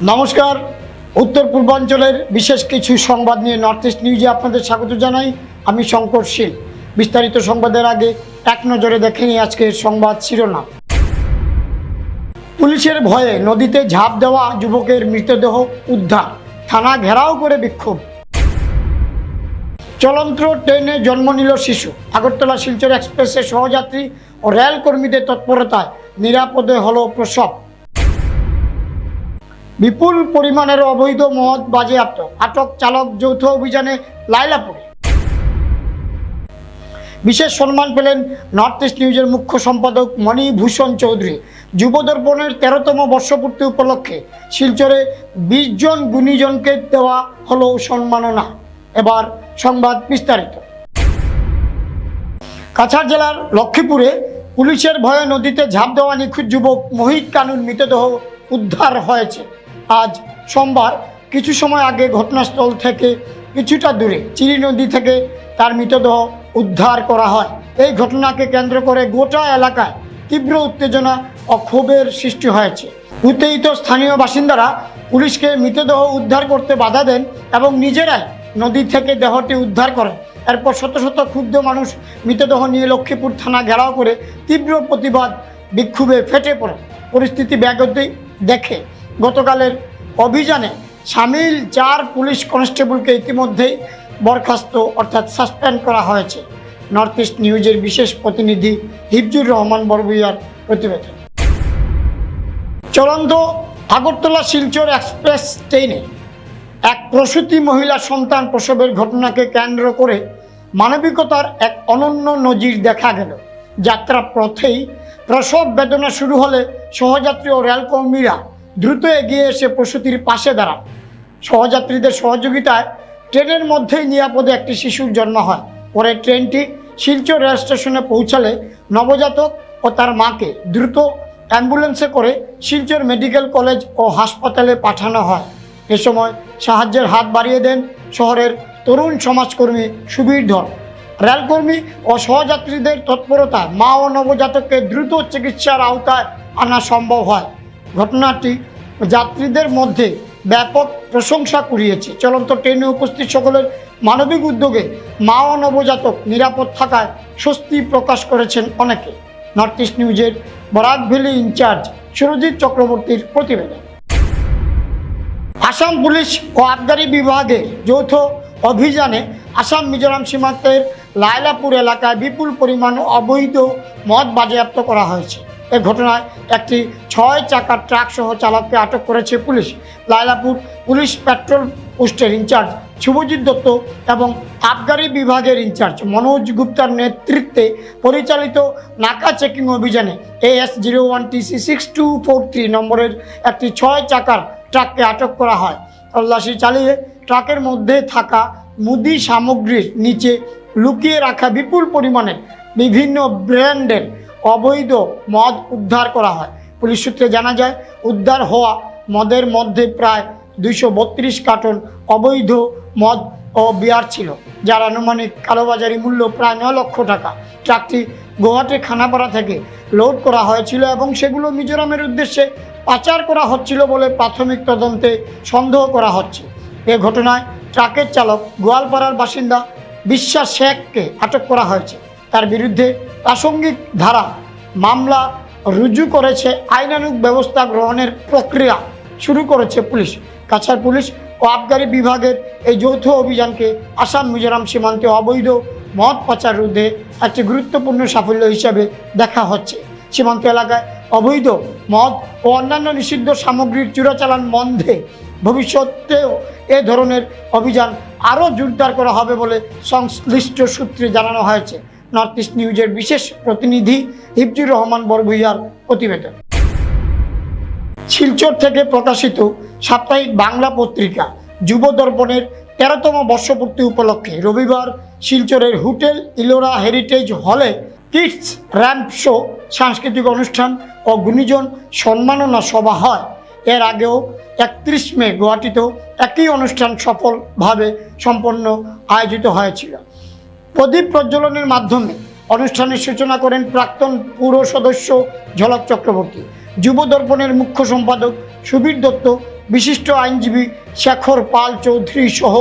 নমস্কার। উত্তর পূর্বাঞ্চলের বিশেষ কিছু সংবাদ নিয়ে নর্থ ইস্ট নিউজে আপনাদের স্বাগত জানাই। আমি শঙ্কর শীল। বিস্তারিত সংবাদের আগে এক নজরে দেখে নিই আজকের সংবাদ শিরোনাম। পুলিশের ভয়ে নদীতে ঝাঁপ দেওয়া যুবকের মৃতদেহ উদ্ধার, থানা ঘেরাও করে বিক্ষোভ। চলন্ত ট্রেনে জন্ম নিল শিশু। আগরতলা শিলচর এক্সপ্রেসের সহযাত্রী ও রেল কর্মীদের তৎপরতায় নিরাপদে হলো প্রসব। বিপুল পরিমাণের অবৈধ মদ বাজেয়াপ্ত, আটক চালক যৌথ অভিযানে লাইলাপুরে। বিশেষ সম্মান পেলেন নর্থ ইস্ট নিউজের মুখ্য সম্পাদক মণিভূষণ চৌধুরী। যুবদর্পণের 13তম বর্ষপূর্তি উপলক্ষে শিলচরে 20 জন গুণীজনকে দেওয়া হলো সম্মাননা। এবার সংবাদ বিস্তারিত। কাছাড় জেলার লক্ষ্মীপুরে পুলিশের ভয়ে নদীতে ঝাঁপ দেওয়া নিখোঁজ যুবক মোহিত কানুর মৃতদেহ উদ্ধার হয়েছে। আজ সোমবার কিছু সময় আগে ঘটনাস্থল থেকে কিছুটা দূরে চিরি নদী থেকে তার মৃতদেহ উদ্ধার করা হয়। এই ঘটনাকে কেন্দ্র করে গোটা এলাকায় তীব্র উত্তেজনা ও ক্ষোভের সৃষ্টি হয়েছে। উত্তেজিত স্থানীয় বাসিন্দারা পুলিশকে মৃতদেহ উদ্ধার করতে বাধা দেন এবং নিজেরাই নদী থেকে দেহটি উদ্ধার করেন। এরপর শত শত ক্ষুব্ধ মানুষ মৃতদেহ নিয়ে লক্ষ্মীপুর থানা ঘেরাও করে তীব্র প্রতিবাদ বিক্ষোভে ফেটে পড়ে। পরিস্থিতি ব্যাগতি দেখে গতকালের অভিযানে সামিল 4 পুলিশ কনস্টেবলকে ইতিমধ্যেই বরখাস্ত অর্থাৎ সাসপেন্ড করা হয়েছে। নর্থ ইস্ট নিউজের বিশেষ প্রতিনিধি হিফজুর রহমান বরবুইয়ার প্রতিবেদন। চলন্ত আগরতলা শিলচর এক্সপ্রেস ট্রেনে এক প্রসূতি মহিলা সন্তান প্রসবের ঘটনাকে কেন্দ্র করে মানবিকতার এক অনন্য নজির দেখা গেল। যাত্রা পথেই প্রসব বেদনা শুরু হলে সহযাত্রী ও রেলকর্মীরা দ্রুত এগিয়ে এসে প্রসূতির পাশে দাঁড়ান। সহযাত্রীদের সহযোগিতায় ট্রেনের মধ্যেই নিরাপদে একটি শিশুর জন্ম হয়। পরে ট্রেনটি শিলচর রেল স্টেশনে পৌঁছালে নবজাতক ও তার মাকে দ্রুত অ্যাম্বুলেন্সে করে শিলচর মেডিকেল কলেজ ও হাসপাতালে পাঠানো হয়। এ সময় সাহায্যের হাত বাড়িয়ে দেন শহরের তরুণ সমাজকর্মী সুবীর ধর। রেলকর্মী ও সহযাত্রীদের তৎপরতায় মা ও নবজাতককে দ্রুত চিকিৎসার আওতায় আনা সম্ভব হয়। ঘটনাটি যাত্রীদের মধ্যে ব্যাপক প্রশংসা কুড়িয়েছে। চলন্ত ট্রেনে উপস্থিত সকলের মানবিক উদ্যোগে মা ও নবজাতক নিরাপদ থাকায় স্বস্তি প্রকাশ করেছেন অনেকে। নর্থ ইস্ট নিউজের বরাক ভ্যালি ইনচার্জ সুরজিৎ চক্রবর্তীর প্রতিবেদন। আসাম পুলিশ ও আবগারি বিভাগের যৌথ অভিযানে আসাম মিজোরাম সীমান্তের লাইলাপুর এলাকায় বিপুল পরিমাণ অবৈধ মদ বাজেয়াপ্ত করা হয়েছে। এ ঘটনায় একটি 6 চাকার ট্রাক সহ চালককে আটক করেছে পুলিশ। লাইলাপুর পুলিশ পেট্রোল পোস্টের ইনচার্জ শুভজিৎ দত্ত এবং আবগারি বিভাগের ইনচার্জ মনোজ গুপ্তার নেতৃত্বে পরিচালিত নাকা চেকিং অভিযানে AS01TC6243 নম্বরের একটি 6 চাকার ট্রাককে আটক করা হয়। তল্লাশি চালিয়ে ট্রাকের মধ্যে থাকা মুদি সামগ্রীর নিচে লুকিয়ে রাখা বিপুল পরিমাণের বিভিন্ন ব্র্যান্ডের অবৈধ মদ উদ্ধার করা হয়। পুলিশ সূত্রে জানা যায়, উদ্ধার হওয়া মদের মধ্যে প্রায় 232 কার্টন অবৈধ মদ ও বিয়ার ছিল, যার আনুমানিক কালোবাজারি মূল্য প্রায় 9 লক্ষ টাকা। ট্রাকটি গুয়াহাটি খানাপাড়া থেকে লোড করা হয়েছিল এবং সেগুলো মিজোরামের উদ্দেশ্যে পাচার করা হচ্ছিল বলে প্রাথমিক তদন্তে সন্দেহ করা হচ্ছে। এ ঘটনায় ট্রাকের চালক গোয়ালপাড়ার বাসিন্দা বিশ্বাস শেখকে আটক করা হয়েছে। তার বিরুদ্ধে প্রাসঙ্গিক ধারা মামলা রুজু করেছে। আইনানুগ ব্যবস্থা গ্রহণের প্রক্রিয়া শুরু করেছে পুলিশ। কাছাড় পুলিশ ও আবগারি বিভাগের এই যৌথ অভিযানকে আসাম মিজোরাম সীমান্তে অবৈধ মদ পাচার রোধে একটি গুরুত্বপূর্ণ সাফল্য হিসাবে দেখা হচ্ছে। সীমান্ত এলাকায় অবৈধ মদ ও অন্যান্য নিষিদ্ধ সামগ্রীর চোরাচালান বন্ধে ভবিষ্যতেও এ ধরনের অভিযান আরও জোরদার করা হবে বলে সংশ্লিষ্ট সূত্রে জানানো হয়েছে। নর্থ ইস্ট নিউজের বিশেষ প্রতিনিধি হিফজুর রহমান বরবুইয়ার প্রতিবেদন। শিলচর থেকে প্রকাশিত সাপ্তাহিক বাংলা পত্রিকা যুবদর্পণের 13তম বর্ষপূর্তি উপলক্ষে রবিবার শিলচরের হোটেল ইলোরা হেরিটেজ হলে কিডস র্যাম্প শো, সাংস্কৃতিক অনুষ্ঠান ও গুণীজন সম্মাননা সভা হয়। এর আগেও 31 মে গুয়াহাটিতেও একই অনুষ্ঠান সফলভাবে সম্পন্ন আয়োজিত হয়েছিল। প্রদীপ প্রজ্বলনের মাধ্যমে অনুষ্ঠানের সূচনা করেন প্রাক্তন পুর সদস্য ঝলক চক্রবর্তী। যুবদর্পণের মুখ্য সম্পাদক সুবীর দত্ত বিশিষ্ট আইনজীবী শেখর পাল চৌধুরী সহ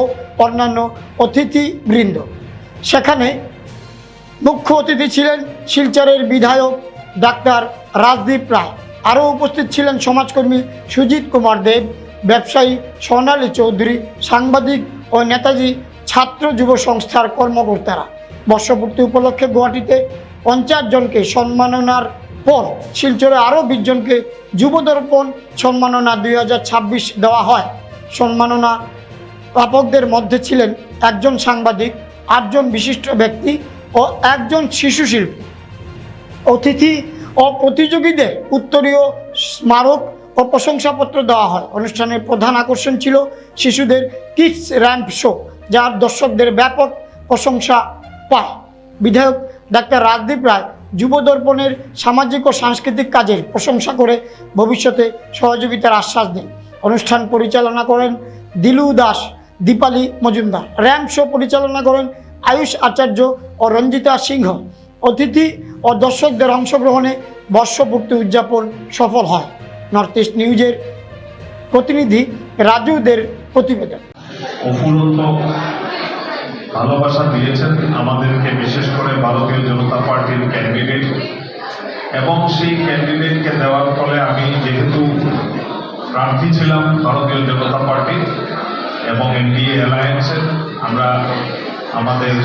অন্যান্য অতিথিবৃন্দ। সেখানে মুখ্য অতিথি ছিলেন শিলচরের বিধায়ক ডাক্তার রাজদীপ রায়। আরও উপস্থিত ছিলেন সমাজকর্মী সুজিত কুমার দেব, ব্যবসায়ী সোনালী চৌধুরী, সাংবাদিক ও নেতাজি ছাত্র যুব সংস্থার কর্মকর্তারা। বর্ষপূর্তি উপলক্ষে গুয়াহাটিতে 50 জনকে সম্মাননার পর শিলচরে আরও 20 জনকে যুবদর্পণ সম্মাননা 2026 দেওয়া হয়। সম্মাননা প্রাপকদের মধ্যে ছিলেন একজন সাংবাদিক, 8 জন বিশিষ্ট ব্যক্তি ও একজন শিশু শিল্পী। অতিথি ও প্রতিযোগীদের উত্তরীয় স্মারক ও প্রশংসাপত্র দেওয়া হয়। অনুষ্ঠানের প্রধান আকর্ষণ ছিল শিশুদের কিডস র্যাম্প শো, যার দর্শকদের ব্যাপক প্রশংসা পায়। বিধায়ক ডাক্তার রাজদীপ রায় যুবদর্পণের সামাজিক ও সাংস্কৃতিক কাজের প্রশংসা করে ভবিষ্যতে সহযোগিতার আশ্বাস দেন। অনুষ্ঠান পরিচালনা করেন দিলু দাস, দীপালি মজুমদার। র্যাম্প শো পরিচালনা করেন আয়ুষ আচার্য ও রঞ্জিতা সিংহ। অতিথি ও দর্শকদের অংশগ্রহণে বর্ষপূর্তি উদযাপন সফল হয়। নর্থ ইস্ট নিউজের প্রতিনিধি রাজুদের প্রতিবেদন। অফুরন্ত ভালোবাসা দিয়েছেন আমাদেরকে, বিশেষ করে ভারতীয় জনতা পার্টির ক্যান্ডিডেট, এবং সেই ক্যান্ডিডেটকে দেওয়ার ফলে আমি যেহেতু প্রার্থী ছিলাম ভারতীয় জনতা পার্টি এবং এনডিএ অ্যালায়েন্সের, আমরা আমাদের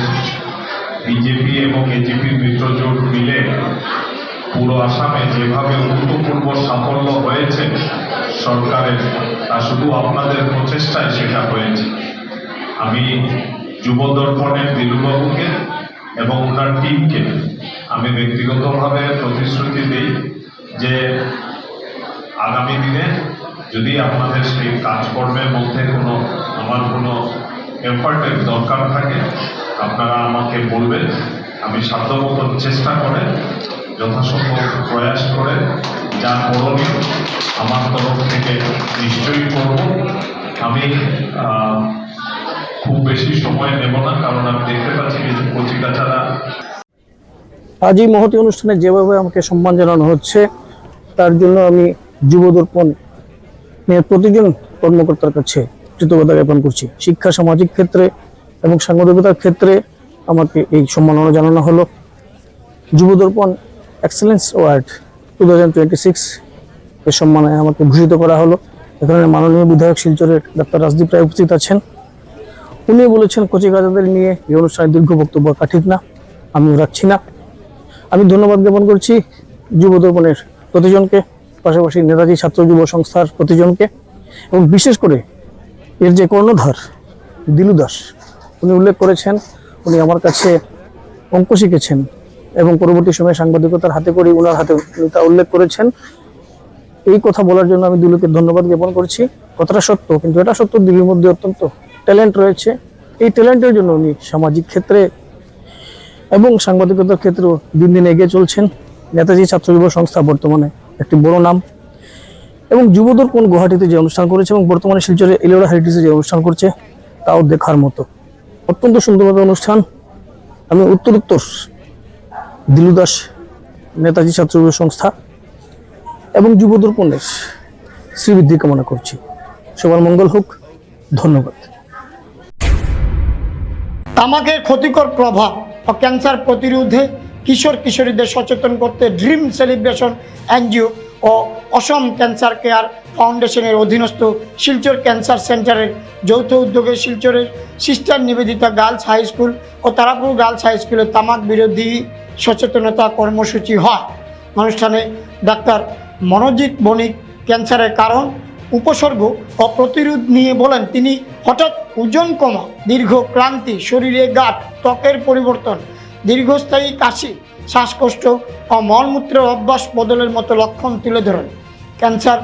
বিজেপি এবং এজিপির মিত্রজোট মিলে পুরো আসামে যেভাবে অভূতপূর্ব সাফল্য হয়েছে সরকারের, তা শুধু আপনাদের প্রচেষ্টায় সেটা হয়েছে। আমি যুবদর্পণের দিলুবাবুকে এবং ওনার টিমকে আমি ব্যক্তিগতভাবে প্রতিশ্রুতি দিই যে আগামী দিনে যদি আপনাদের সেই কাজকর্মের মধ্যে আমার কোনো এফার্টের দরকার থাকে আপনারা আমাকে বলবেন। আমি সাধ্যমতো চেষ্টা করে যথাসম্ভব প্রয়াস করে যা করণীয় আমার তরফ থেকে নিশ্চয়ই করব। আমি খুব বেশি সময় নেব না, কারণ আমি দেখতে পাচ্ছি কিছু কচিকাচারা। আজ এই মহতী অনুষ্ঠানে যেভাবে আমাকে সম্মান জানানো হচ্ছে তার জন্য আমি যুবদর্পণ প্রতিজন কর্মকর্তার কাছে কৃতজ্ঞতা জ্ঞাপন করছি। শিক্ষা, সামাজিক ক্ষেত্রে এবং সাংবাদিকতার ক্ষেত্রে আমাকে এই সম্মাননা জানানো হলো। যুবদর্পণ এক্সেলেন্স অ্যাওয়ার্ড 2026 এর সম্মানে আমাকে ভূষিত করা হলো। এখানে মাননীয় বিধায়ক শিলচরের ডাক্তার রাজদীপ রায় উপস্থিত আছেন। উনি বলেছেন কচিকাচাদের নিয়ে এই অনুষ্ঠানে দীর্ঘ বক্তব্য রাখা ঠিক না, আমিও রাখছি না। আমি ধন্যবাদ জ্ঞাপন করছি যুবদর্পণের প্রতিজনকে, পাশাপাশি নেতাজি ছাত্র যুব সংস্থার প্রতিজনকে, এবং বিশেষ করে এর যে কর্ণধার দিলু দাস, উনি উল্লেখ করেছেন উনি আমার কাছে অঙ্ক শিখেছেন এবং পরবর্তী সময়ে সাংবাদিকতার হাতে করে ওনার হাতে তা উল্লেখ করেছেন। এই কথা বলার জন্য আমি দিলুকে ধন্যবাদ জ্ঞাপন করছি। কথাটা সত্য, কিন্তু এটা সত্য দিলুর মধ্যে অত্যন্ত ট্যালেন্ট রয়েছে। এই ট্যালেন্টের জন্য উনি সামাজিক ক্ষেত্রে এবং সাংবাদিকতার ক্ষেত্রেও দিন দিন এগিয়ে চলছেন। নেতাজি ছাত্র যুব সংস্থা বর্তমানে একটি বড় নাম, এবং যুবদর্পণ গুয়াহাটিতে যে অনুষ্ঠান করেছে এবং বর্তমানে শিলচরে এলোরা হেরিটেজে যে অনুষ্ঠান করছে তাও দেখার মতো। অত্যন্ত সুন্দরভাবে অনুষ্ঠান। আমি উত্তরোত্তর দিলু দাস, নেতাজি ছাত্র যুব সংস্থা এবং যুবদর্পণের শ্রীবৃদ্ধি কামনা করছি। সবার মঙ্গল হোক। ধন্যবাদ। তামাকের ক্ষতিকর প্রভাব ও ক্যান্সার প্রতিরোধে কিশোর কিশোরীদের সচেতন করতে ড্রিম সেলিব্রেশন এনজিও ও অসম ক্যান্সার কেয়ার ফাউন্ডেশনের অধীনস্থ শিলচর ক্যান্সার সেন্টারের যৌথ উদ্যোগে শিলচরের sister Nivedita girls high school ও তারাপুর গার্লস হাই স্কুলে তামাক বিরোধী সচেতনতা কর্মসূচি হয়। অনুষ্ঠানে ডাক্তার মনোজিৎ বণিক ক্যান্সারের কারণ, উপসর্গ ও প্রতিরোধ নিয়ে বলেন তিনি হঠাৎ ওজন কমা, দীর্ঘ ক্লান্তি, শরীরে গাঁট, ত্বকের পরিবর্তন, দীর্ঘস্থায়ী কাশি, শ্বাসকষ্ট ও মলমূত্রের অভ্যাস বদলের মতো লক্ষণ তুলে ধরেন। ক্যান্সার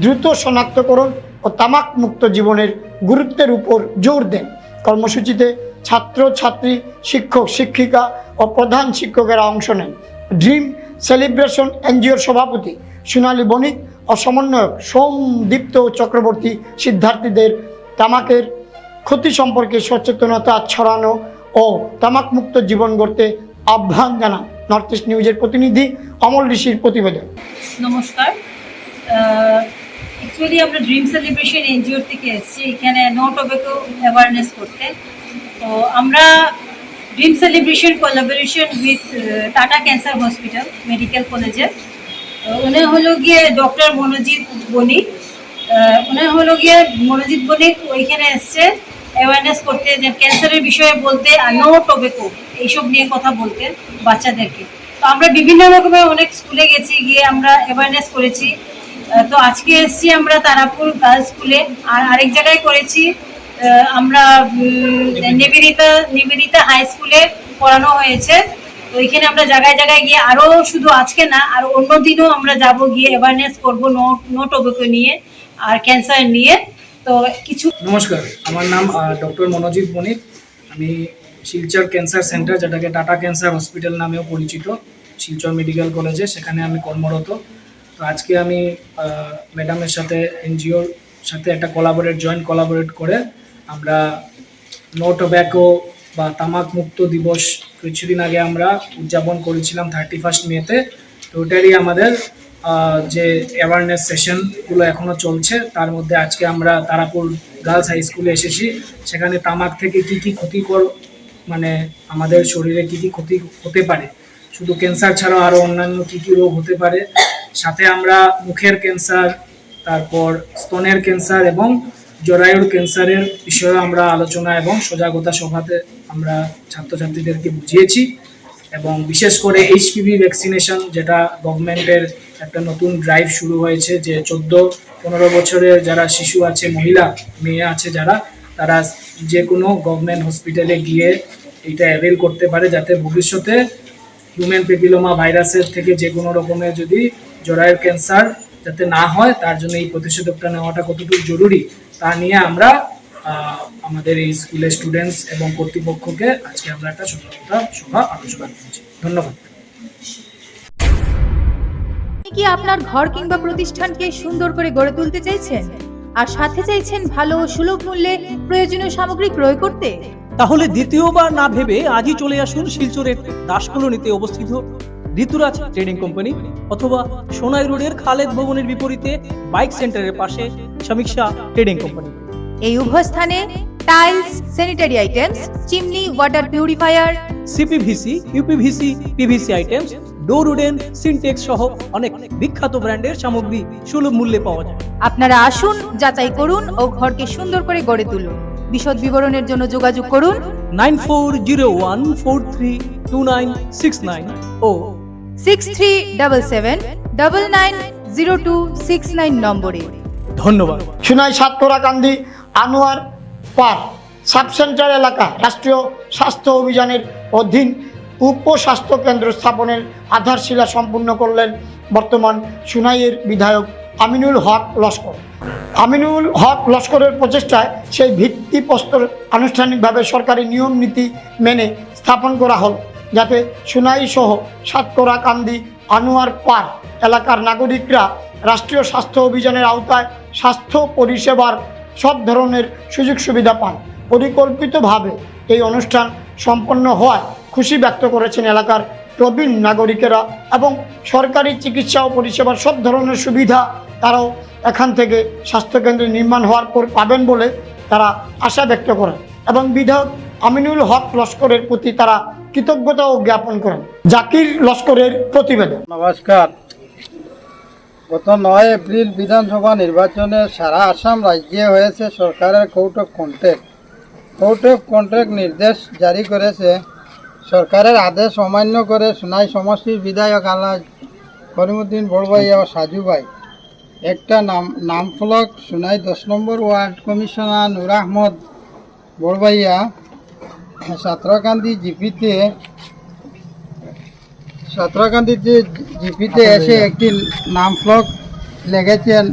দ্রুত শনাক্তকরণ ও তামাক মুক্ত জীবনের গুরুত্বের উপর জোর দেন। কর্মসূচিতে ছাত্র ছাত্রী, শিক্ষক শিক্ষিকা ও প্রধান শিক্ষকেরা অংশ নেন। ড্রিম সেলিব্রেশন এনজিওর সভাপতি সোনালী বণিক ও সমন্বয়ক সোমদীপ্ত চক্রবর্তী শিক্ষার্থীদের তামাকের ক্ষতি সম্পর্কে সচেতনতা ছড়ানো ও তামাকমুক্ত জীবন গড়তে আহ্বান জানান। নর্থ ইস্ট নিউজের প্রতিনিধি অমল ঋষির প্রতিবেদন। নমস্কার। অ্যাকচুয়ালি আমরা ড্রিম সেলিব্রেশন এনজিওর থেকে এসেছি এখানে নো টোব্যাকো অ্যাওয়ারনেস করতে। তো আমরা dream celebration collaboration with tata cancer hospital medical কলেজের উনি হলো গিয়ে ডক্টর মনোজিৎ বণিক। উনি হলো গিয়ে মনোজিৎ বণিক ওইখানে এসছে অ্যাওয়ারনেস করতে, যে ক্যান্সারের বিষয়ে বলতে আর নো টোব্যাকো এইসব নিয়ে কথা বলতে বাচ্চাদেরকে। তো আমরা বিভিন্ন রকমের অনেক স্কুলে গেছি, গিয়ে আমরা অ্যাওয়ারনেস করেছি। তো আজকে এসেছি আমরা তারাপুর গার্লস স্কুলে, আর আরেক জায়গায় করেছি আমরা নিবেদিতা হাই স্কুলে পড়ানো হয়েছে। তো এখানে আমরা জায়গায় জায়গায় গিয়ে আরও শুধু আজকে না আর অন্য দিনও আমরা যাব, গিয়ে অ্যাওয়ারনেস করবো নো টোব্যাকো নিয়ে আর ক্যান্সার নিয়ে। তো কিছু নমস্কার, আমার নাম ডক্টর মনোজিৎ বণিক। আমি শিলচর ক্যান্সার সেন্টার, যেটাকে টাটা ক্যান্সার হসপিটাল নামেও পরিচিত, শিলচর মেডিকেল কলেজে সেখানে আমি কর্মরত। তো আজকে আমি ম্যাডামের সাথে এনজিওর সাথে একটা জয়েন্ট কোলাবোরেট করে আমরা নো টোব্যাকো বা তামাক মুক্ত দিবস কিছুদিন আগে আমরা উদযাপন করেছিলাম 31 মেতে। তো ওটারই আমাদের যে অ্যাওয়ারনেস সেশনগুলো এখনও চলছে, তার মধ্যে আজকে আমরা তারাপুর গার্লস হাই স্কুলে এসেছি। সেখানে তামাক থেকে কি কি ক্ষতিকর, মানে আমাদের শরীরে কি কি ক্ষতি হতে পারে, শুধু ক্যান্সার ছাড়াও আরও অন্যান্য কী কী রোগ হতে পারে, সাথে আমরা মুখের ক্যান্সার, তারপর স্তনের ক্যান্সার এবং জরায়ুর ক্যান্সারের বিষয়ে আমরা আলোচনা এবং সজাগতা সভাতে আমরা ছাত্রছাত্রীদেরকে বুঝিয়েছি। এবং বিশেষ করে এইচপিভি ভ্যাকসিনেশন, যেটা গভর্নমেন্টের একটা নতুন ড্রাইভ শুরু হয়েছে, যে 14-15 বছরের যারা শিশু আছে, মহিলা মেয়ে আছে যারা, তারা যে কোনো গভর্নমেন্ট হসপিটালে গিয়ে এটা অ্যাভেল করতে পারে, যাতে ভবিষ্যতে হিউম্যান প্যাপিলোমা ভাইরাসের থেকে যে কোনো রকমের যদি জরায়ুর ক্যান্সার যাতে না হয়, তার জন্য এই প্রতিষেধকটা নেওয়াটা কতটুকু জরুরি তা নিয়ে আমরা আমাদের এই স্কুলের স্টুডেন্টস এবং কর্তৃপক্ষকে আজকে আমরা একটা সজাগতা সভা আলোচনা করেছি। ধন্যবাদ। আপনি কি আপনার ঘর কিংবা প্রতিষ্ঠানকে সুন্দর করে গড়ে তুলতে চাইছেন আর সাথে চাইছেন ভালো ও সুলভ মূল্যে প্রয়োজনীয় সামগ্রী ক্রয় করতে? তাহলে দ্বিতীয়বার না ভেবে আজই চলে আসুন শিলচরের দাসকলোনিতে অবস্থিত ঋতুরাজ ট্রেডিং কোম্পানি, অথবা সোনাই রোডের খালেদ ভবনের বিপরীতে বাইক সেন্টারের পাশে সমীক্ষা ট্রেডিং কোম্পানি। এই উভয় স্থানে tiles, sanitary items, chimney, water purifier, CPVC, uPVC, PVC items, ডোর উডেন, সিনটেক্স সহ অনেক বিখ্যাত ব্র্যান্ডের সামগ্রী সুলভ মূল্যে পাওয়া যায়। আপনারা আসুন, যাচাই করুন ও ঘরকে সুন্দর করে গড়ে তুলুন। বিশদ বিবরণের জন্য যোগাযোগ করুন 9401432969 ও 6377990269 নম্বরে। ধন্যবাদ। Sunai সাতকরাকান্দি Anwar park sub centre এলাকা রাষ্ট্রীয় স্বাস্থ্য অভিযানের অধীন উপস্বাস্থ্য কেন্দ্র স্থাপনের আধারশিলা সম্পূর্ণ করলেন বর্তমান সুনাইয়ের বিধায়ক আমিনুল হক লস্কর। আমিনুল হক লস্করের প্রচেষ্টায় সেই ভিত্তিপ্রস্তর আনুষ্ঠানিকভাবে সরকারি নিয়ম নীতি মেনে স্থাপন করা হল, যাতে সুনাই সহ সাতকরাকান্দি আনোয়ার পার্ক এলাকার নাগরিকরা রাষ্ট্রীয় স্বাস্থ্য অভিযানের আওতায় স্বাস্থ্য পরিষেবার সব ধরনের সুযোগ সুবিধা পান। পরিকল্পিতভাবে এই অনুষ্ঠান সম্পন্ন হওয়ায় খুশি ব্যক্ত করেছেন এলাকার প্রবীণ নাগরিকেরা, এবং সরকারি চিকিৎসা ও পরিষেবার সব ধরনের সুবিধা তারাও এখান থেকে স্বাস্থ্যকেন্দ্র নির্মাণ হওয়ার পর পাবেন বলে তারা আশা ব্যক্ত করেন, এবং বিধায়ক আমিনুল হক লস্করের প্রতি তারা কৃতজ্ঞতাও জ্ঞাপন করেন। জাকির লস্করের প্রতিবেদন। নমস্কার। গত 9 এপ্রিল বিধানসভা নির্বাচনে সারা আসাম রাজ্যে হয়েছে সরকারের কোর্ট অফ কন্ট্যাক্ট নির্দেশ জারি করেছে। সরকারের আদেশ অমান্য করে সোনাই সমষ্টির বিধায়ক আলহাজ করিমউদ্দিন বড়ভাইয়া ও সাজু ভাই একটা নামফলক সোনাই 10 নম্বর ওয়ার্ড কমিশনার নূর আহমদ বড়ভাইয়া সাতরাকান্দি জিপিতে এসে একটি নাম ফলক লেগেছেন,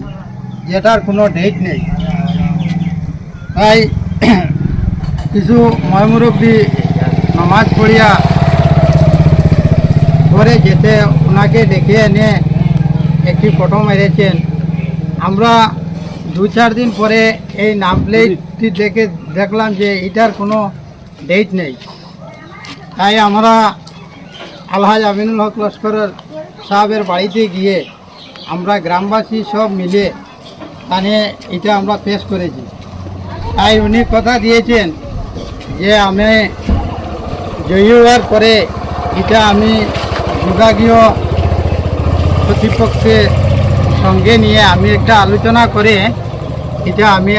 যেটার কোনো ডেট নেই। তাই কিছু ময়মুরব্বী নামাজ পড়িয়া করে যেতে ওনাকে ডেকে এনে একটি ফটো মেরেছেন। আমরা 2-4 দিন পরে এই নাম প্লেটটি দেখলাম যে এটার কোনো ডেট নেই। তাই আমরা আলহাজ আমিনুল হক লস্করের সাহেবের বাড়িতে গিয়ে আমরা গ্রামবাসী সব মিলে তানে এটা আমরা পেশ করেছি। তাই উনি কথা দিয়েছেন যে আমি জয়ী হওয়ার পরে এটা আমি বিভাগীয় কর্তৃপক্ষের সঙ্গে নিয়ে আমি একটা আলোচনা করে এটা আমি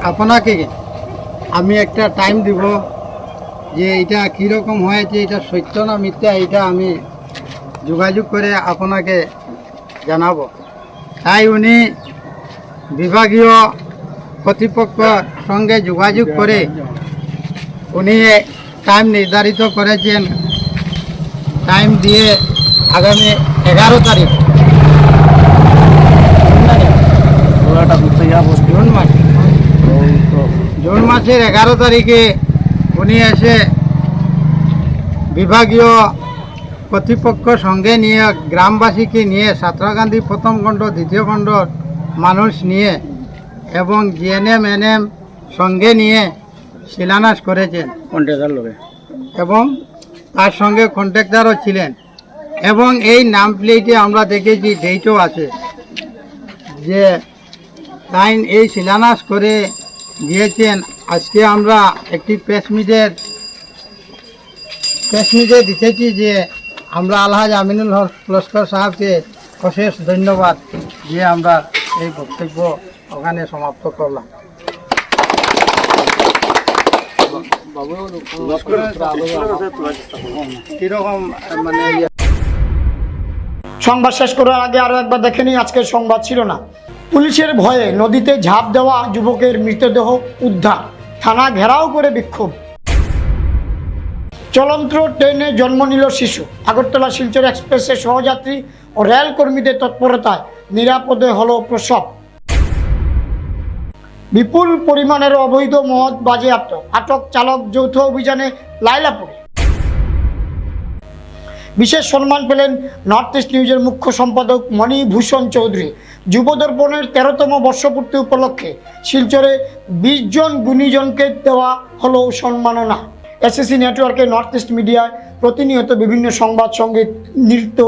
আপনাকে আমি একটা টাইম দিব যে এটা কীরকম হয়েছে, এটা সত্য না মিথ্যা, এটা আমি যোগাযোগ করে আপনাকে জানাবো। তাই উনি বিভাগীয় কর্তৃপক্ষের সঙ্গে যোগাযোগ করে উনি টাইম নির্ধারিত করেছেন। টাইম দিয়ে আগামী 11 তারিখ জুন মাসের 11 তারিখে উনি এসে বিভাগীয় কর্তৃপক্ষ সঙ্গে নিয়ে গ্রামবাসীকে নিয়ে সাঁতরা গান্ধী প্রথম খণ্ড দ্বিতীয় খণ্ডর মানুষ নিয়ে এবং জিএনএম এনএম সঙ্গে নিয়ে শিলান্যাস করেছেন এবং তার সঙ্গে কন্ট্রাক্টরও ছিলেন। এবং এই নাম প্লেটে আমরা দেখেছি ডেটও আছে যে তাই এই শিলান্যাস করে দিয়েছেন। আজকে আমরা একটি প্রেস মিটে দিতেছি যে আমরা আলহাজ আমিনুল হক লস্কর সাহেবকে অশেষ ধন্যবাদ দিয়ে আমরা এই বক্তব্য ওখানে সমাপ্ত করলাম। কিরকম মানে সংবাদ শেষ করার আগে আরও একবার দেখে নিই আজকের সংবাদ শিরোনাম। পুলিশের ভয়ে নদীতে ঝাঁপ দেওয়া যুবকের মৃতদেহ উদ্ধার, থানা ঘেরাও করে বিক্ষোভ। চলন্ত ট্রেনে জন্ম নিল শিশু, আগরতলা শিলচর এক্সপ্রেসের সহযাত্রী ও রেল কর্মীদের তৎপরতায় নিরাপদে হলো প্রসব। বিপুল পরিমাণের অবৈধ মদ বাজেয়াপ্ত, আটক চালক যৌথ অভিযানে লাইলাপুরে। বিশেষ সম্মান পেলেন নর্থ ইস্ট নিউজের মুখ্য সম্পাদক মণিভূষণ চৌধুরী। যুবদর্পণের 13তম বর্ষপূর্তি উপলক্ষে শিলচরে 20 জন গুণীজনকে দেওয়া হলো সম্মাননা। এসএসসি নেটওয়ার্কের নর্থ ইস্ট মিডিয়ায় প্রতিনিয়ত বিভিন্ন সংবাদ, সঙ্গীত, নৃত্য,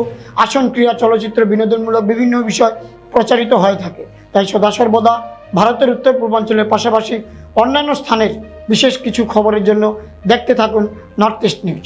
আসন ক্রিয়া, চলচ্চিত্র, বিনোদনমূলক বিভিন্ন বিষয় প্রচারিত হয়ে থাকে। তাই সদা সর্বদা ভারতের উত্তর পূর্বাঞ্চলের পাশাপাশি অন্যান্য স্থানের বিশেষ কিছু খবরের জন্য দেখতে থাকুন নর্থ ইস্ট নিউজ।